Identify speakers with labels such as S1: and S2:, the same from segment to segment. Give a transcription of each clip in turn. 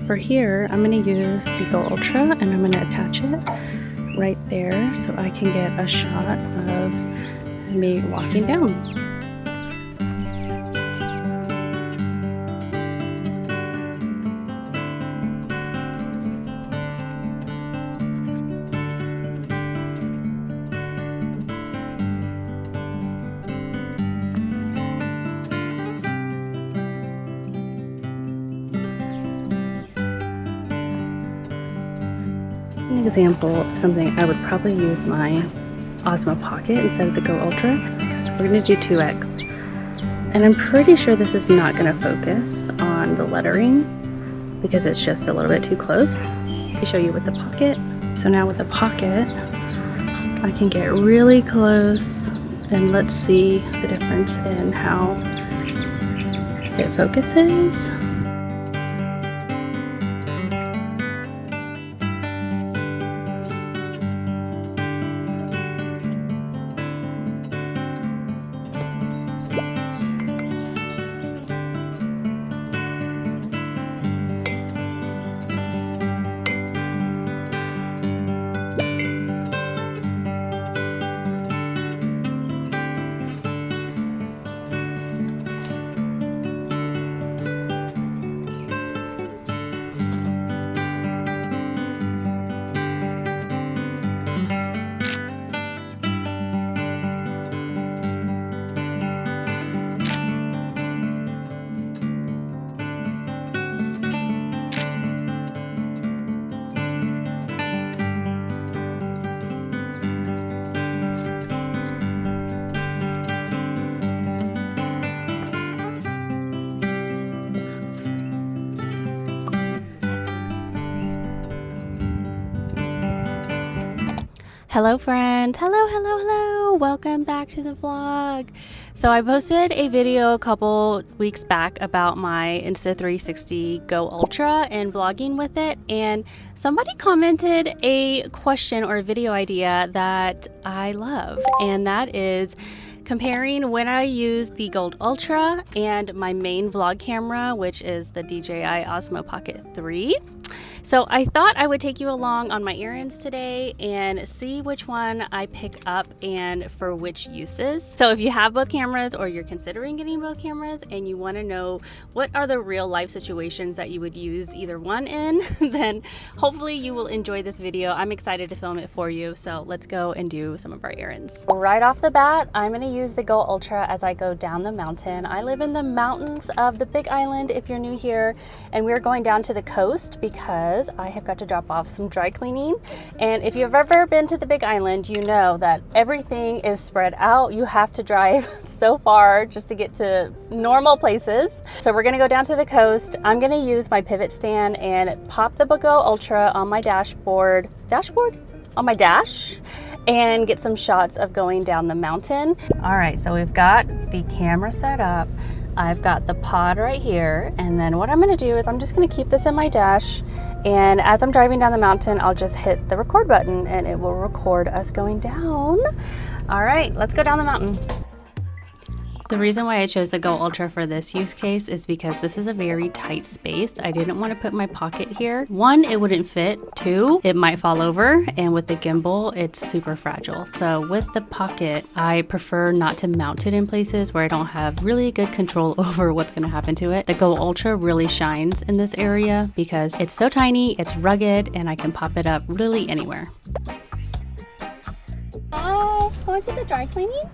S1: for here, I'm going to use the Go Ultra and I'm going to attach it right there so I can get a shot of me walking down. An example of something I would probably use my Osmo Pocket instead of the Go Ultra. We're going to do 2x, and I'm pretty sure this is not going to focus on the lettering because it's just a little bit too close to show you with the Pocket. So now with the Pocket, I can get really close and let's see the difference in how it focuses. Hello friends, hello, welcome back to the vlog. So I posted a video a couple weeks back about my Insta360 Go Ultra and vlogging with it, and somebody commented a question or a video idea that I love, and that is comparing when I use the Go Ultra and my main vlog camera, which is the DJI Osmo Pocket 3. So I thought I would take you along on my errands today and see which one I pick up and for which uses. So if you have both cameras or you're considering getting both cameras and you want to know what are the real life situations that you would use either one in, then hopefully you will enjoy this video. I'm excited to film it for you. So let's go and do some of our errands. Right off the bat, I'm going to use the Go Ultra as I go down the mountain. I live in the mountains of the Big Island if you're new here, and we're going down to the coast because I have got to drop off some dry cleaning. And if you've ever been to the Big Island, you know that everything is spread out. You have to drive so far just to get to normal places. So we're gonna go down to the coast. I'm gonna use my pivot stand and pop the Go Ultra on my on my dash, and get some shots of going down the mountain. All right, so we've got the camera set up. I've got the pod right here, and then what I'm gonna do is I'm just gonna keep this in my dash, and as I'm driving down the mountain, I'll just hit the record button and it will record us going down. All right, let's go down the mountain. The reason why I chose the Go Ultra for this use case is because this is a very tight space. I didn't want to put my Pocket here. One, it wouldn't fit. Two, it might fall over. And with the gimbal, it's super fragile. So with the Pocket, I prefer not to mount it in places where I don't have really good control over what's going to happen to it. The Go Ultra really shines in this area because it's so tiny, it's rugged, and I can pop it up really anywhere. Oh, going to the dry cleaning?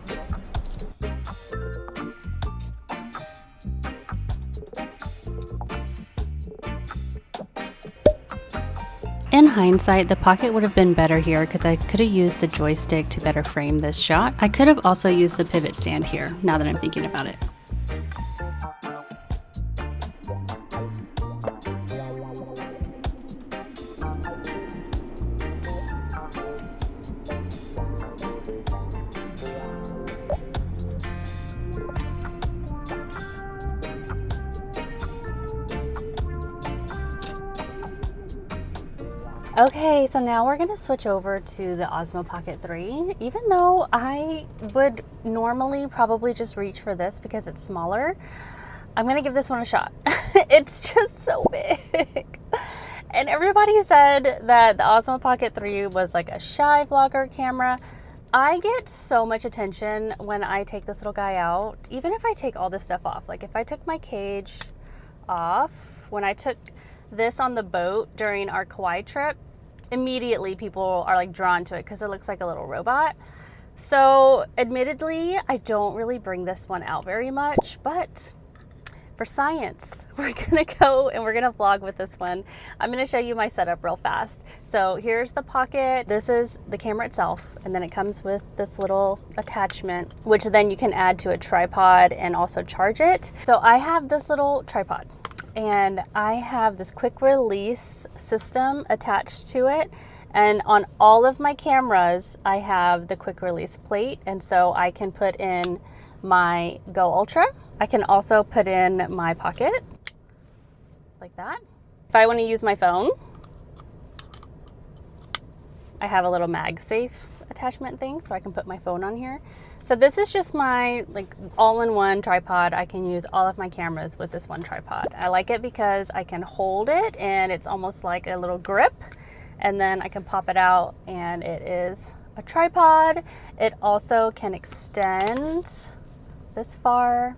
S1: In hindsight, the Pocket would have been better here because I could have used the joystick to better frame this shot. I could have also used the pivot stand here, now that I'm thinking about it. Okay, so now we're gonna switch over to the Osmo Pocket 3. Even though I would normally probably just reach for this because it's smaller, I'm gonna give this one a shot. It's just so big. And everybody said that the Osmo Pocket 3 was like a shy vlogger camera. I get so much attention when I take this little guy out. Even if I take all this stuff off, like if I took my cage off, when I took this on the boat during our Kauai trip, immediately people are like drawn to it because it looks like a little robot. So admittedly, I don't really bring this one out very much, but for science, we're gonna go and we're gonna vlog with this one. I'm gonna show you my setup real fast. So here's the Pocket. This is the camera itself, and then it comes with this little attachment, which then you can add to a tripod and also charge it. So I have this little tripod, and I have this quick release system attached to it. And on all of my cameras, I have the quick release plate, and so I can put in my Go Ultra. I can also put in my Pocket, like that. If I want to use my phone, I have a little MagSafe attachment thing, so I can put my phone on here. So this is just my like all-in-one tripod. I can use all of my cameras with this one tripod. I like it because I can hold it and it's almost like a little grip, and then I can pop it out and it is a tripod. It also can extend this far.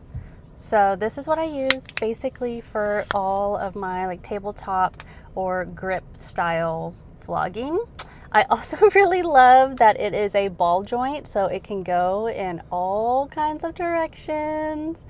S1: So this is what I use basically for all of my like tabletop or grip style vlogging. I also really love that it is a ball joint, so it can go in all kinds of directions.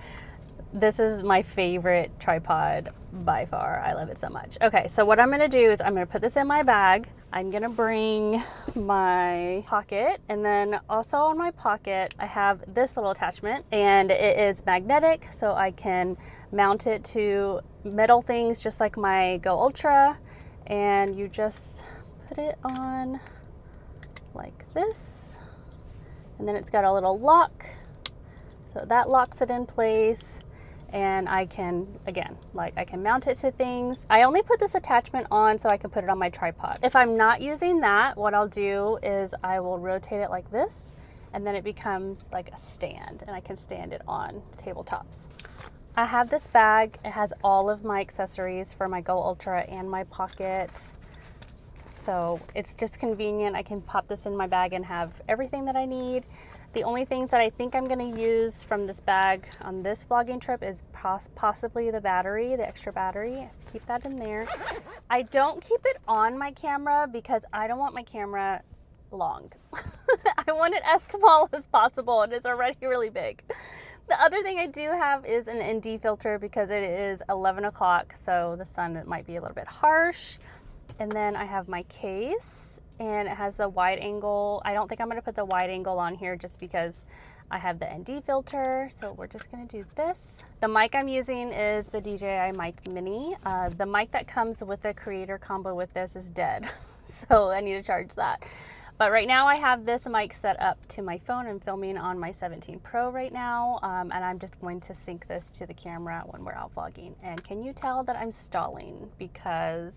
S1: This is my favorite tripod by far. I love it so much. Okay, so what I'm gonna do is I'm gonna put this in my bag. I'm gonna bring my Pocket, and then also on my Pocket, I have this little attachment, and it is magnetic, so I can mount it to metal things just like my Go Ultra, and you just put it on like this, and then it's got a little lock, so that locks it in place. And I can, again, like I can mount it to things. I only put this attachment on so I can put it on my tripod. If I'm not using that, what I'll do is I will rotate it like this, and then it becomes like a stand, and I can stand it on tabletops. I have this bag. It has all of my accessories for my Go Ultra and my Pocket. So it's just convenient. I can pop this in my bag and have everything that I need. The only things that I think I'm going to use from this bag on this vlogging trip is possibly the battery, the extra battery. Keep that in there. I don't keep it on my camera because I don't want my camera long. I want it as small as possible, and it's already really big. The other thing I do have is an ND filter because it is 11 o'clock, so the sun might be a little bit harsh. And then I have my case, and it has the wide angle. I don't think I'm going to put the wide angle on here just because I have the ND filter, so we're just going to do this. The mic I'm using is the DJI Mic Mini. The mic that comes with the creator combo with this is dead, so I need to charge that. But right now I have this mic set up to my phone. I'm filming on my 17 Pro right now, and I'm just going to sync this to the camera when we're out vlogging. And can you tell that I'm stalling because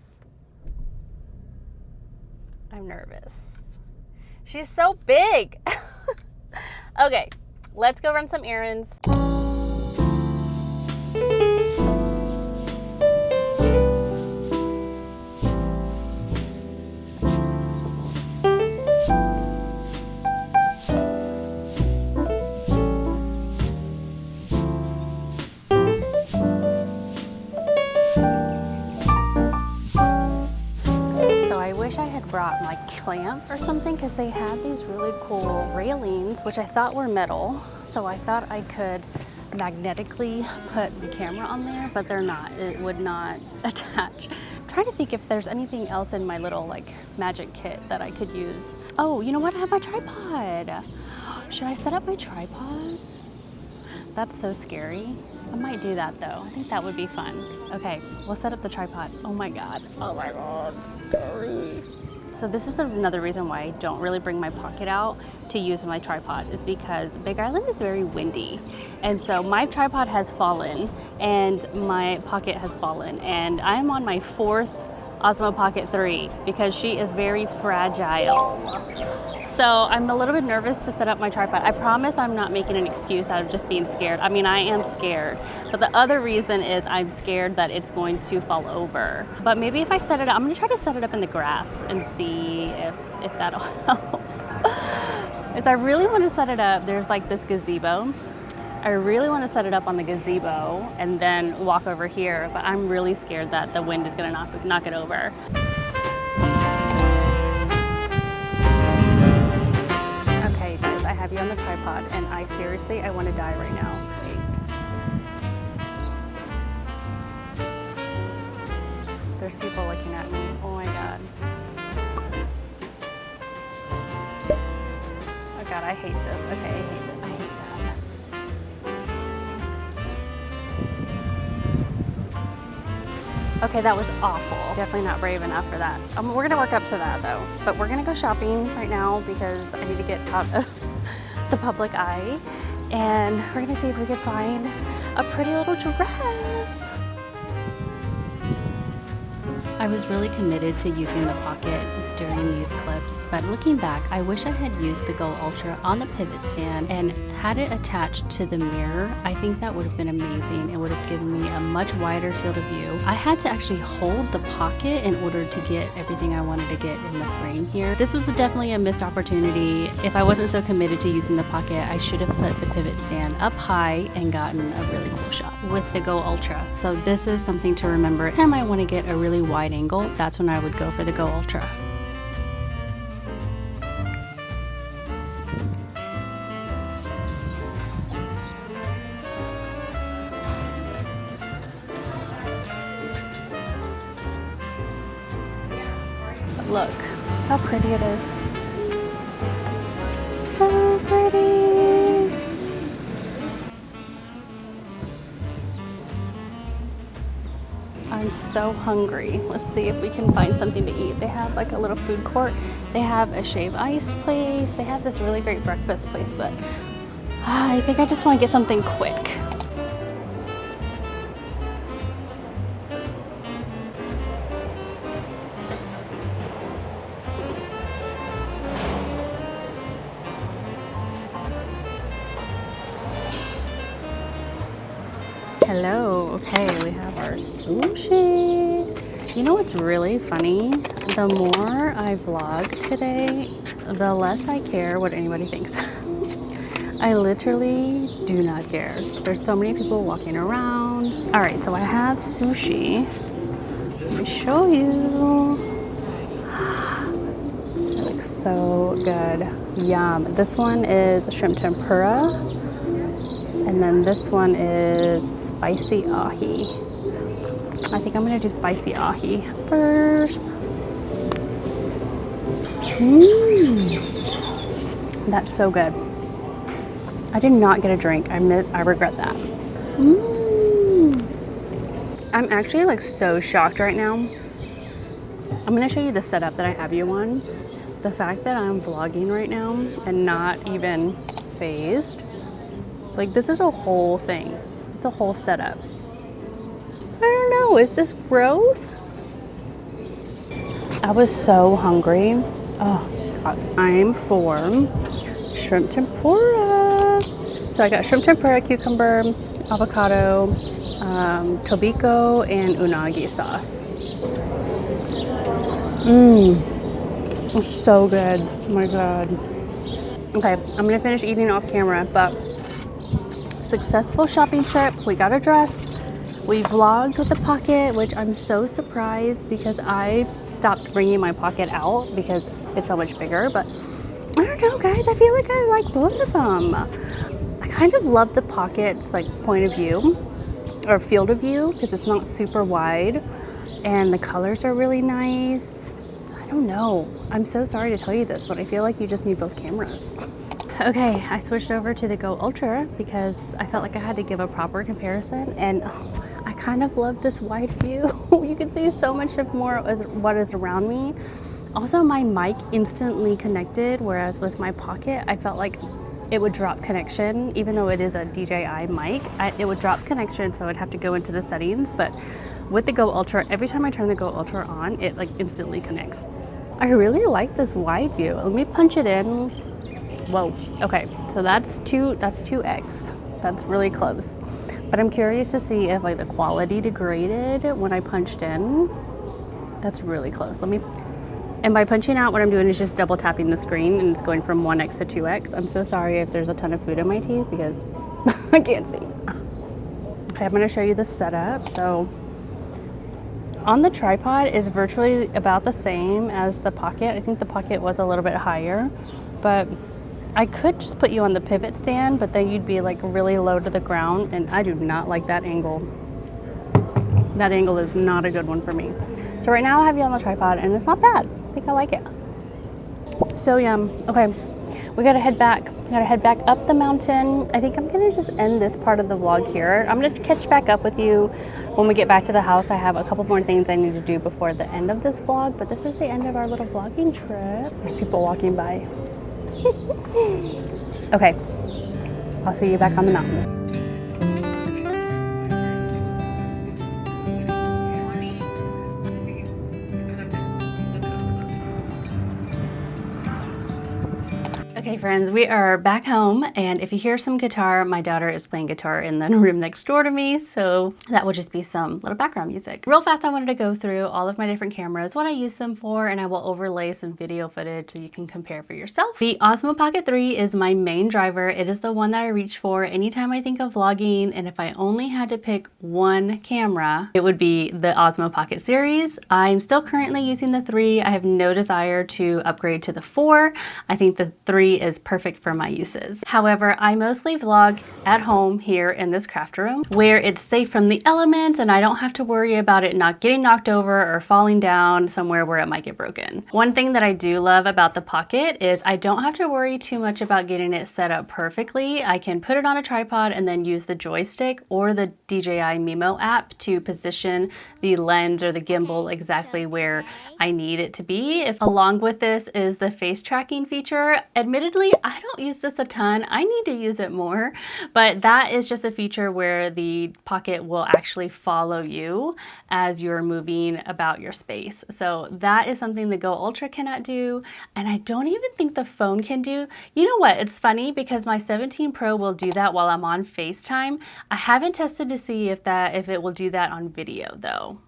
S1: I'm nervous? She's so big. Okay, let's go run some errands. I had brought my clamp or something because they had these really cool railings which I thought were metal, so I thought I could magnetically put the camera on there, but they're not. It would not attach. I'm trying to think if there's anything else in my little like magic kit that I could use. Oh, you know what? I have my tripod. Should I set up my tripod? That's so scary. I might do that though. I think that would be fun. Okay, we'll set up the tripod. Oh my god, scary. So this is another reason why I don't really bring my Pocket out to use my tripod, is because Big Island is very windy. And so my tripod has fallen and my Pocket has fallen, and I'm on my 4th Osmo Pocket 3 because she is very fragile. So I'm a little bit nervous to set up my tripod. I promise I'm not making an excuse out of just being scared. I mean, I am scared, but the other reason is I'm scared that it's going to fall over. But maybe if I set it up, I'm gonna try to set it up in the grass and see if that'll help. Is I really want to set it up, there's like this gazebo. I really want to set it up on the gazebo and then walk over here, but I'm really scared that the wind is gonna knock it over. Okay guys, I have you on the tripod and I want to die right now. There's people looking at me, oh my God. Oh God, I hate this, okay, I hate that. Okay, that was awful. Definitely not brave enough for that. We're gonna work up to that though. But we're gonna go shopping right now because I need to get out of the public eye. And we're gonna see if we can find a pretty little dress. I was really committed to using the pocket during these clips, but looking back, I wish I had used the Go Ultra on the pivot stand and had it attached to the mirror. I think that would have been amazing. It would have given me a much wider field of view. I had to actually hold the pocket in order to get everything I wanted to get in the frame here. This was definitely a missed opportunity. If I wasn't so committed to using the pocket, I should have put the pivot stand up high and gotten a really cool shot with the Go Ultra. So this is something to remember. Every time I want to get a really wide angle, that's when I would go for the Go Ultra. Look how pretty it is. So pretty. I'm so hungry. Let's see if we can find something to eat. They have like a little food court. They have a shave ice place. They have this really great breakfast place, but I think I just want to get something quick. Hello, okay, we have our sushi. You know what's really funny? The more I vlog today, the less I care what anybody thinks. I literally do not care. There's so many people walking around. All right, so I have sushi. Let me show you. It looks so good. Yum. This one is shrimp tempura. And then this one is spicy ahi. I think I'm gonna do spicy ahi first. That's so good. I did not get a drink. I regret that. I'm actually like so shocked right now. I'm gonna show you the setup that I have you on. The fact that I'm vlogging right now and not even phased. Like this is a whole thing. It's a whole setup. I don't know, is this growth? I was so hungry. Oh, God. I'm for shrimp tempura. So I got shrimp tempura, cucumber, avocado, tobiko, and unagi sauce. It's so good. Oh my God. Okay, I'm gonna finish eating off camera, but successful shopping trip. We got a dress. We vlogged with the pocket, which I'm so surprised because I stopped bringing my pocket out because it's so much bigger. But I don't know, guys. I feel like I like both of them. I kind of love the pocket's like point of view or field of view because it's not super wide and the colors are really nice. I don't know. I'm so sorry to tell you this, but I feel like you just need both cameras. Okay, I switched over to the Go Ultra because I felt like I had to give a proper comparison, and I kind of love this wide view. You can see so much of more as what is around me. Also, my mic instantly connected, whereas with my pocket, I felt like it would drop connection. Even though it is a DJI mic, it would drop connection, so I'd have to go into the settings. But with the Go Ultra, every time I turn the Go Ultra on, it like instantly connects. I really like this wide view. Let me punch it in. Whoa. Okay, so that's 2x. That's really close. But I'm curious to see if like the quality degraded when I punched in. That's really close. And by punching out, what I'm doing is just double tapping the screen, and it's going from 1x to 2x. I'm so sorry if there's a ton of food in my teeth because I can't see. Okay, I'm gonna show you the setup. So on the tripod is virtually about the same as the Pocket. I think the Pocket was a little bit higher, but I could just put you on the pivot stand, but then you'd be like really low to the ground, and I do not like that angle. That angle is not a good one for me. So right now I have you on the tripod, and it's not bad. I think I like it. So yum. Okay, we gotta head back. We gotta head back up the mountain. I think I'm gonna just end this part of the vlog here. I'm gonna catch back up with you when we get back to the house. I have a couple more things I need to do before the end of this vlog, but this is the end of our little vlogging trip. There's people walking by. Okay, I'll see you back on the mountain. Okay friends, we are back home, and if you hear some guitar, my daughter is playing guitar in the room next door to me, so that will just be some little background music. Real fast, I wanted to go through all of my different cameras, what I use them for, and I will overlay some video footage so you can compare for yourself. The Osmo Pocket 3 is my main driver. It is the one that I reach for anytime I think of vlogging, and if I only had to pick one camera, it would be the Osmo Pocket series. I'm still currently using the 3. I have no desire to upgrade to the 4. I think the 3 is perfect for my uses. However, I mostly vlog at home here in this craft room where it's safe from the elements and I don't have to worry about it not getting knocked over or falling down somewhere where it might get broken. One thing that I do love about the Pocket is I don't have to worry too much about getting it set up perfectly. I can put it on a tripod and then use the joystick or the DJI Mimo app to position the lens or the gimbal exactly where I need it to be. Along with this is the face tracking feature. Admittedly, I don't use this a ton. I need to use it more, but that is just a feature where the Pocket will actually follow you as you're moving about your space. So that is something the Go Ultra cannot do, and I don't even think the phone can do. You know what? It's funny because my 17 Pro will do that while I'm on FaceTime. I haven't tested to see if it will do that on video though.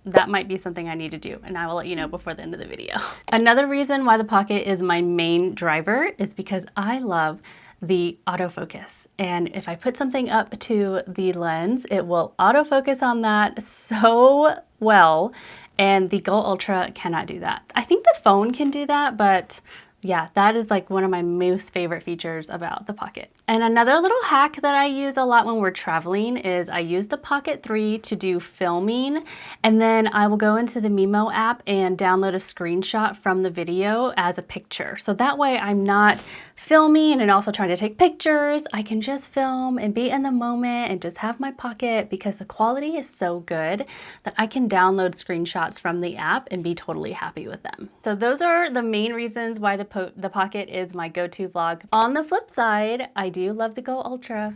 S1: That might be something I need to do, and I will let you know before the end of the video. Another reason why the Pocket is my main driver is because I love the autofocus. And if I put something up to the lens, it will autofocus on that so well, and the Go Ultra cannot do that. I think the phone can do that, but yeah, that is like one of my most favorite features about the Pocket. And another little hack that I use a lot when we're traveling is I use the Pocket 3 to do filming, and then I will go into the Mimo app and download a screenshot from the video as a picture. So that way I'm not filming and also trying to take pictures. I can just film and be in the moment and just have my Pocket because the quality is so good that I can download screenshots from the app and be totally happy with them. So those are the main reasons why the Pocket is my go-to vlog. On the flip side, I do love the Go Ultra.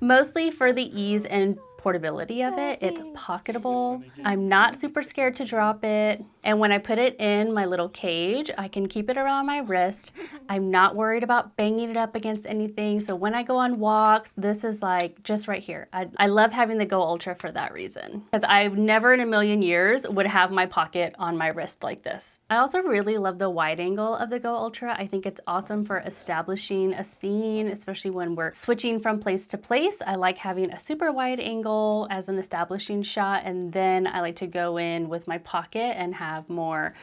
S1: Mostly for the ease and portability of it. It's pocketable. I'm not super scared to drop it. And when I put it in my little cage, I can keep it around my wrist. I'm not worried about banging it up against anything. So when I go on walks, this is like just right here. I love having the Go Ultra for that reason, because I never in a million years would have my Pocket on my wrist like this. I also really love the wide angle of the Go Ultra. I think it's awesome for establishing a scene, especially when we're switching from place to place. I like having a super wide angle as an establishing shot, and then I like to go in with my Pocket and have more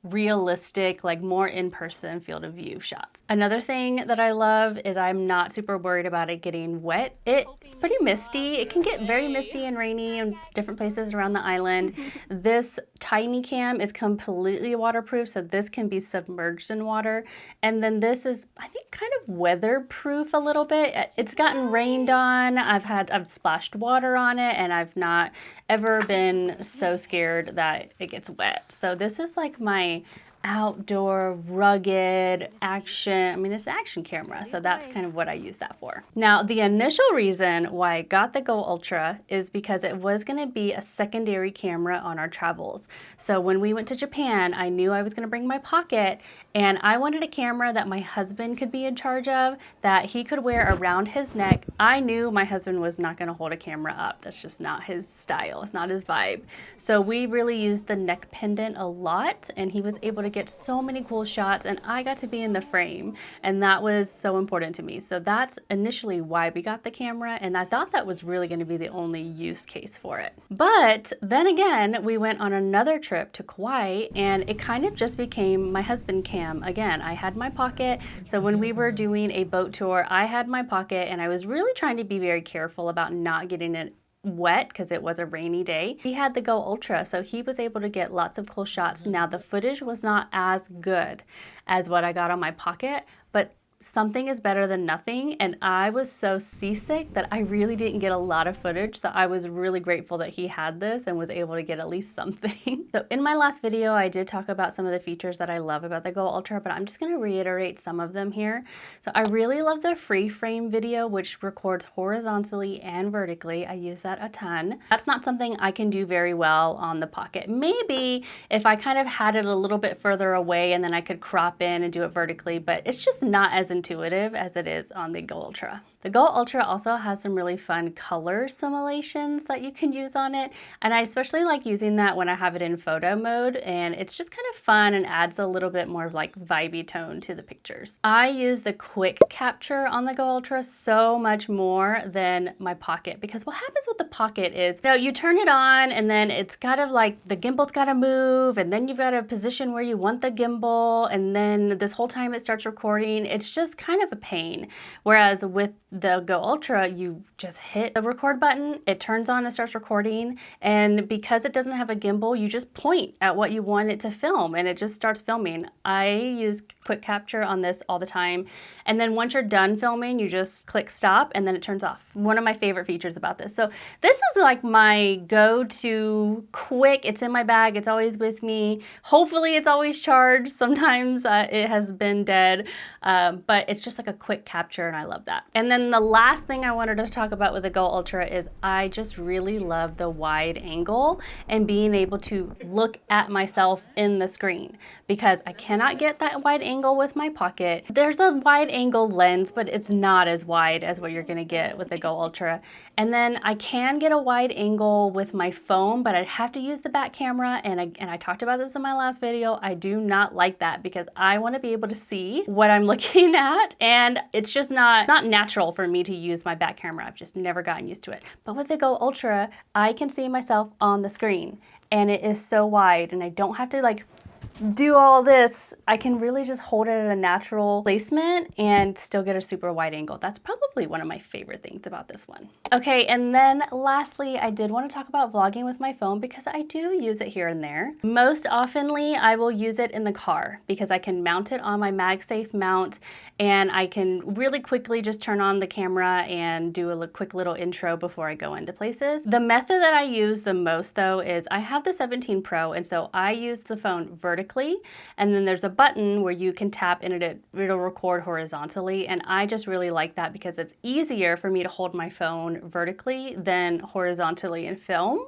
S1: realistic, like more in-person field of view shots. Another thing that I love is I'm not super worried about it getting wet. It's pretty misty. It can get very misty and rainy in different places around the island. This tiny cam is completely waterproof, so this can be submerged in water. And then this is, I think, kind of weatherproof a little bit. It's gotten rained on. I've splashed water on it, and I've not ever been so scared that it gets wet. So this is like my outdoor, rugged, action. I mean, it's an action camera, so that's kind of what I use that for. Now, the initial reason why I got the Go Ultra is because it was gonna be a secondary camera on our travels. So when we went to Japan, I knew I was gonna bring my Pocket, and I wanted a camera that my husband could be in charge of, that he could wear around his neck. I knew my husband was not gonna hold a camera up. That's just not his style, it's not his vibe. So we really used the neck pendant a lot, and he was able to get so many cool shots, and I got to be in the frame, and that was so important to me. So that's initially why we got the camera, and I thought that was really going to be the only use case for it. But then again, we went on another trip to Kauai, and it kind of just became my husband cam again. I had my Pocket, so when we were doing a boat tour, I had my Pocket, and I was really trying to be very careful about not getting it wet because it was a rainy day. He had the Go Ultra, so he was able to get lots of cool shots. Now, the footage was not as good as what I got on my Pocket, but something is better than nothing, and I was so seasick that I really didn't get a lot of footage, so I was really grateful that he had this and was able to get at least something. So in my last video, I did talk about some of the features that I love about the Go Ultra, but I'm just going to reiterate some of them here. So I really love the free frame video, which records horizontally and vertically. I use that a ton. That's not something I can do very well on the Pocket. Maybe if I kind of had it a little bit further away and then I could crop in and do it vertically, but it's just not as intuitive as it is on the Go Ultra. The Go Ultra also has some really fun color simulations that you can use on it, and I especially like using that when I have it in photo mode, and it's just kind of fun and adds a little bit more like vibey tone to the pictures. I use the quick capture on the Go Ultra so much more than my Pocket, because what happens with the Pocket is, you know, you turn it on and then it's kind of like the gimbal's got to move, and then you've got to position where you want the gimbal, and then this whole time it starts recording. It's just kind of a pain. Whereas with the Go Ultra, you just hit the record button, it turns on and starts recording, and because it doesn't have a gimbal, you just point at what you want it to film and it just starts filming. I use quick capture on this all the time, and then once you're done filming, you just click stop and then it turns off. One of my favorite features about this. So this is like my go-to quick, it's in my bag, it's always with me. Hopefully it's always charged. Sometimes it has been dead, but it's just like a quick capture, and I love that. And then the last thing I wanted to talk about with the Go Ultra is I just really love the wide angle and being able to look at myself in the screen, because I cannot get that wide angle with my Pocket. There's a wide angle lens, but it's not as wide as what you're gonna get with the Go Ultra. And then I can get a wide angle with my phone, but I'd have to use the back camera, and I talked about this in my last video. I do not like that because I want to be able to see what I'm looking at, and it's just not natural for me to use my back camera. I've just never gotten used to it. But with the Go Ultra, I can see myself on the screen, and it is so wide, and I don't have to like do all this. I can really just hold it at a natural placement and still get a super wide angle. That's probably one of my favorite things about this one. Okay, and then lastly, I did want to talk about vlogging with my phone because I do use it here and there. Most oftenly, I will use it in the car because I can mount it on my MagSafe mount, and I can really quickly just turn on the camera and do a quick little intro before I go into places. The method that I use the most though is I have the 17 Pro, and so I use the phone vertically, and then there's a button where you can tap and it'll record horizontally, and I just really like that because it's easier for me to hold my phone vertically than horizontally and film.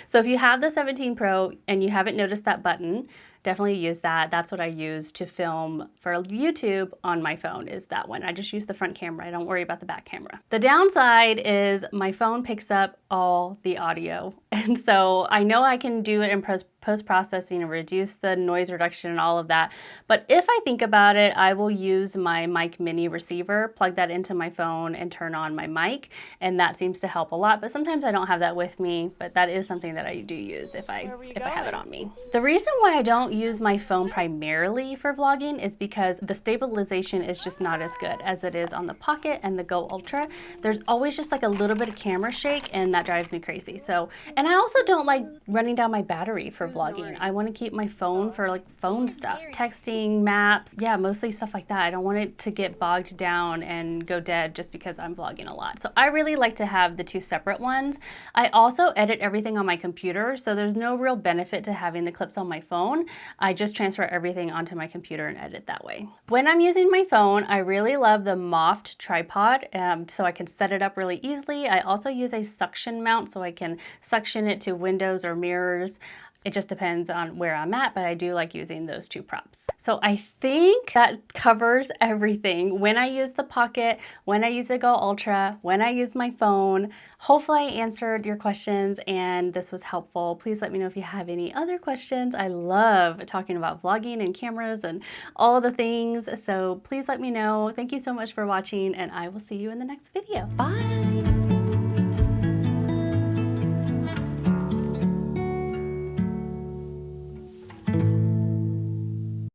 S1: So if you have the 17 Pro and you haven't noticed that button, definitely use that. That's what I use to film for YouTube on my phone, is that one. I just use the front camera. I don't worry about the back camera. The downside is my phone picks up all the audio. And so I know I can do it in post-processing and reduce the noise reduction and all of that. But if I think about it, I will use my mic mini receiver, plug that into my phone and turn on my mic. And that seems to help a lot. But sometimes I don't have that with me, but that is something that I do use if I have it on me. The reason why I don't use my phone primarily for vlogging is because the stabilization is just not as good as it is on the Pocket and the Go Ultra. There's always just like a little bit of camera shake, and that drives me crazy. So, and I also don't like running down my battery for vlogging. I want to keep my phone for like phone stuff, texting, maps, yeah, mostly stuff like that. I don't want it to get bogged down and go dead just because I'm vlogging a lot. So I really like to have the two separate ones. I also edit everything on my computer, so there's no real benefit to having the clips on my phone. I just transfer everything onto my computer and edit that way. When I'm using my phone, I really love the Moft tripod, so I can set it up really easily. I also use a suction mount so I can suction it to windows or mirrors. It just depends on where I'm at, but I do like using those two props. So I think that covers everything. When I use the Pocket, when I use the Go Ultra, when I use my phone. Hopefully I answered your questions and this was helpful. Please let me know if you have any other questions. I love talking about vlogging and cameras and all the things. So please let me know. Thank you so much for watching and I will see you in the next video. Bye.